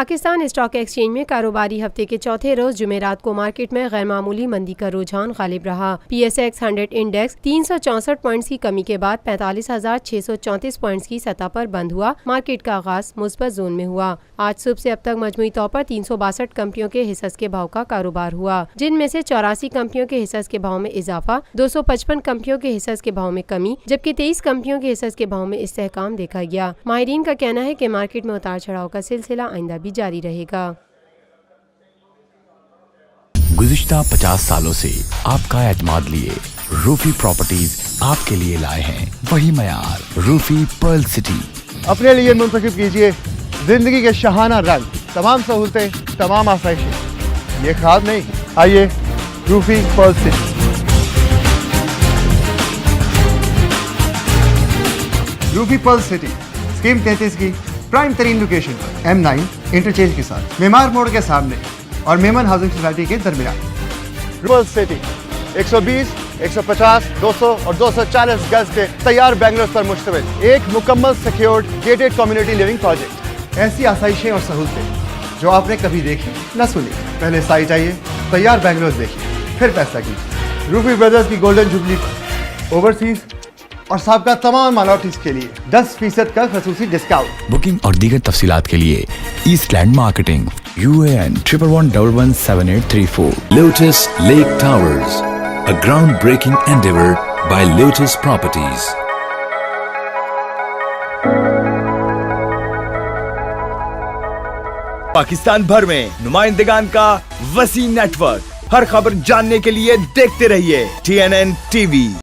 Pakistan stock exchange میں کاروباری ہفتے کے چوتھے روز جمعرات کو مارکیٹ میں غیر معمولی مندی کا رجحان غالب رہا۔ P S x 100 index 364 points کی کمی کے بعد 45,634 پوائنٹس کی سطح پر بند ہوا۔ مارکیٹ کا آغاز مثبت زون میں ہوا۔ آج صبح سے اب تک مجموعی طور پر 362 کمپنیوں کے حصص کے بھاؤ کا کاروبار ہوا، جن میں سے 84 کمپنیوں کے حصص کے بھاؤ میں اضافہ، 255 کمپنیوں کے حصص کے بھاؤ میں کمی، جبکہ 23 کمپنیوں کے حصص کے بھاؤ میں استحکام دیکھا گیا۔ ماہرین کا کہنا ہے کہ مارکیٹ میں اتار چڑھاؤ کا سلسلہ آئندہ بھی جاری رہے گا۔ گزشتہ 50 سالوں سے آپ کا اعتماد لیے روفی پراپرٹیز آپ کے لیے لائے ہیں وہی معیار، روفی پرل سٹی۔ اپنے لیے منتخب کیجئے زندگی کے شاہانہ رنگ، تمام سہولتیں، تمام آسائشیں، یہ خواب نہیں، آئیے Rufi pearl city. Rufi pearl city scheme 33 کی پرائم ترین لوکیشن پر M9 انٹرچینج کے ساتھ، معمار موڑ کے سامنے اور میمن ہاؤسنگ سوسائٹی کے درمیان۔ پرل سٹی 120، 150، 200 اور 240 گز کے تیار بنگلوز پر مشتمل ایک مکمل secured gated community living project. ایسی آسائشیں اور سہولتیں جو آپ نے کبھی دیکھی نہ سنی۔ پہلے سائٹ آئیے، تیار بنگلوز دیکھیے، پھر فیصلہ کیجیے۔ روفی بردرز کی گولڈن جوبلی پر اوورسیز اور سابقہ تمام مائنورٹیز کے لیے 10% کا خصوصی ڈسکاؤنٹ۔ بکنگ اور دیگر تفصیلات کے لیے East Land marketing UAN 11117834۔ Lotus Lake Towers, a groundbreaking endeavor by Lotus Properties. Pakistan بھر میں نمائندگان کا وسیع نیٹ ورک، ہر خبر جاننے کے لیے دیکھتے رہیے TNN TV۔